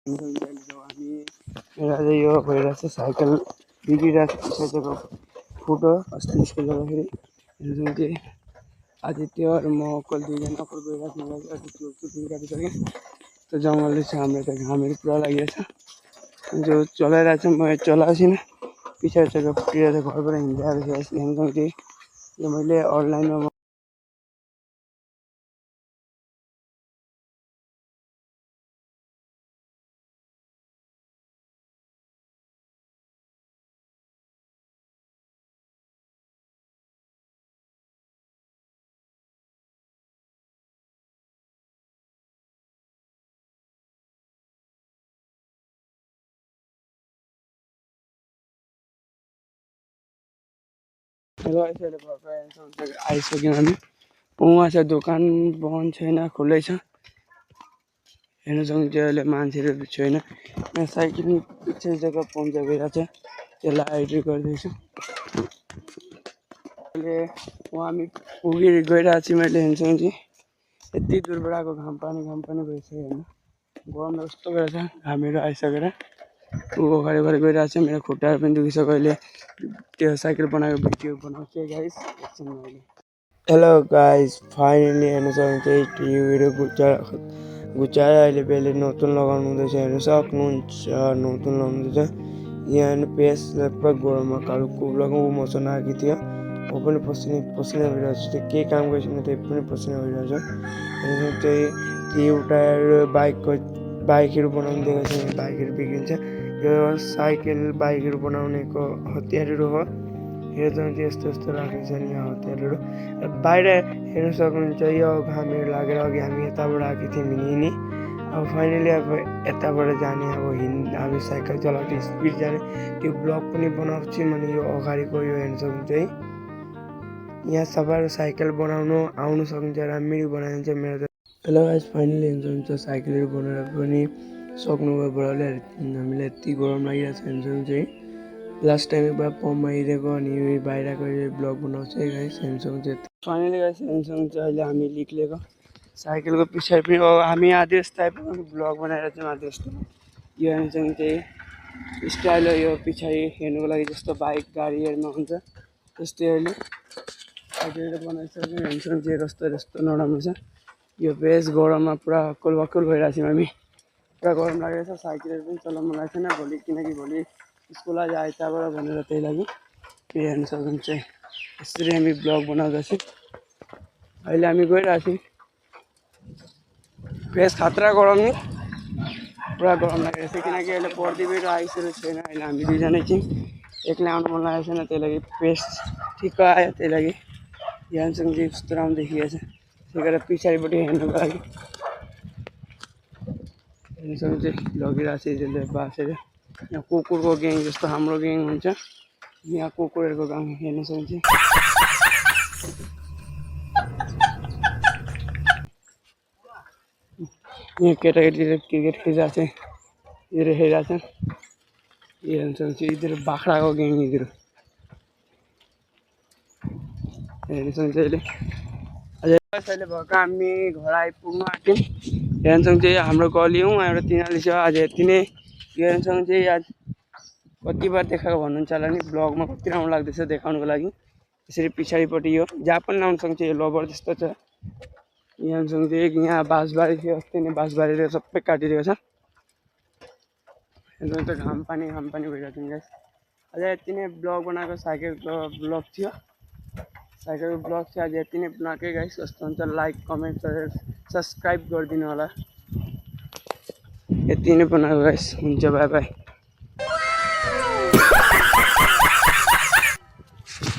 हामी मेरो आज यो भइरहेको छ साइकल बिग्रिरहेको छ त्यसको फुटो अस्ति निस्केर जाँदाखेरि हेर्नु चाहिँ आदित्य र म अक्कल दुईजना अक्कल गइरहेको त्यो गाडिसकेँ त्यो जङ्गलले छ हाम्रो त घामहरू पुरा लागिरहेछ जो चलाइरहेको छ म चलाएको छैन पछाडि चाहिँ फुटिरहेको छ घरबाट हिँड्दै आएको छ हेर्नु चाहिँ यो मैले अनलाइनमा आइसक्यौँ हामी उहाँ छ दोकान बन्द छैन खुल्लै छ हेर्न सक्नुहुन्छ अहिले मान्छेहरू छैन यहाँ साइकल पिछे जग्गा पम्चर भइरहेको छ त्यसलाई आइडी गर्दैछु अहिले उहाँ हामी पुगेर गइरहेको छु मैले हेर्न सक्नुहुन्छ यति दूरबाट आएको घाम पानी भइसक्यो होइन गरम कस्तो भइरहेछ घामहरू आइसकेर ऊ अगाडि गइरहेको छ मेरो खुट्टाहरू पनि दुखिसक्यो अहिले त्यो साइकल बनाएको भिडियो बनाउँछु है गाइस एकछिन मैले हेलो गाइस फाइनली हेर्न सक्नुहुन्छ टिभीहरू गुचाएर अहिले पहिले नतुन लगाउनु हुँदैछ हेर्न सक्नुहुन्छ नतुन लगाउनुहुँदैछ यहाँ पेस लगभग गरममा कालो कुब्लाको मौसम आएको थियो म पनि पसिना भइरहेको छु केही काम गरेको त्यही पनि पसिना भइरहेको छ चाहिँ ट्युब टायर बाइकहरू बनाउनु दिएको छ बाइकहरू बिग्रिन्छ यो साइकल बाइकहरू बनाउनेको हतियारहरू हो हेर्दा यस्तो यस्तो राखेको छ नि यहाँ हतियारहरू बाहिर हेर्न सक्नुहुन्छ यो घामहरू लागेर अघि हामी यताबाट आएको थियौँ हिँड्ने अब फाइनली अब यताबाट जाने अब हामी साइकल चलाउँथ्यो स्पिड जाने त्यो ब्लग पनि बनाउँछु मैले यो अगाडिको यो हेर्न सक्नुहुन्छ है यहाँ सबैहरू साइकल बनाउनु आउनु सक्नुहुन्छ राम्ररी बनाइन्छ मेरो त हेलो गाइस फाइनली हेर्न सक्नुहुन्छ साइकलहरू बनाएर पनि सक्नुभयो बडाले हामीलाई यति गरम लागिरहेको छ हेर्न सक्नुहुन्छ है लास्ट टाइम एकबार पम्पमा हिँडेको अनि बाहिरको ब्लग बनाउँछु है गाइस हेर्न सक्नुहुन्छ फाइनली गाइस हेर्न सक्नुहुन्छ अहिले हामी निक्लेको साइकलको पछाडि पनि हामी आधी जस्तो आइपुग्यो ब्लग बनाएर चाहिँ आधी जस्तो यो हेर्न सक्नुहुन्छ स्टाइल हो यो पछाडि हेर्नुको लागि जस्तो बाइक गाडीहरूमा हुन्छ त्यस्तै अहिले साइकलहरू बनाइसक्यो हेर्न सक्नुहुन्छ कस्तो नराम्रो छ यो बेस गरममा पुरा अक्कल भइरहेको छौँ हामी पुरा गरम लागेको छ साइकलहरू पनि चलाउनु मन लागेको छैन भोलि किनकि भोलि स्कुल आज आइतबार भनेर त्यही लागि त्यो हेर्न सक्नुहुन्छ यसरी हामी ब्लग बनाउँदैछौँ अहिले हामी गइरहेको छौँ बेस खतरा गरम नि पुरा गरम लागेको छ किनकि अहिले पढ्दै आइसकेको छैन अहिले हामी दुईजना चाहिँ एक्लै आउनु मन लागेको छैन त्यही लागि पेस ठिक्क आयो त्यही लागि हेर्न सक्नुहुन्छ यस्तो राम्रो देखिएको छ त्यही भएर पछाडिपट्टि हेर्नुको लागि हेर्न सक्नुहुन्छ लगिरहेको छ यसले बासेर यहाँ कुकुरको ग्याङ जस्तो हाम्रो ग्याङ हुन्छ यहाँ कुकुरहरूको गाउँ हेर्न सक्नुहुन्छ यहाँ केटाकेटीले क्रिकेट खेलिरहेको छ यिनीहरू हेरिरहेको छन् हेर्न सक्नुहुन्छ यिनीहरू बाख्राको ग्याङ यिनीहरू हेर्न सक्नुहुन्छ अहिले भर्खर हामी घर आइपुग्नु आँट्यौँ हेर्न सक्नुहुन्छ हाम्रो गली हो एउटा तिनीहरूले छ आज यति नै हेर्न सक्नुहुन्छ आज कति बार देखाएको भन्नुहुन्छ होला नि ब्लगमा कति राम्रो लाग्दैछ देखाउनुको लागि यसरी पछाडिपट्टि यो जहाँ पनि लाउनु सक्छ यो लबर जस्तो छ यहाँ सक्नुहुन्छ यहाँ बाँसबारी थियो अस्ति नै बाँसबारीले सबै काटिदिएको छ हेर्नु त घाम पानी भइरहेको छ गाइस अझ यति नै ब्लग बनाएको साइकलको ब्लग थियो साइकलको ब्लग चाहिँ आज यति नै बनाएकै गाइस कस्तो हुन्छ लाइक कमेन्ट सब्सक्राइब गरिदिनु होला यति नै बनाएको गाइस हुन्छ बाई बाई।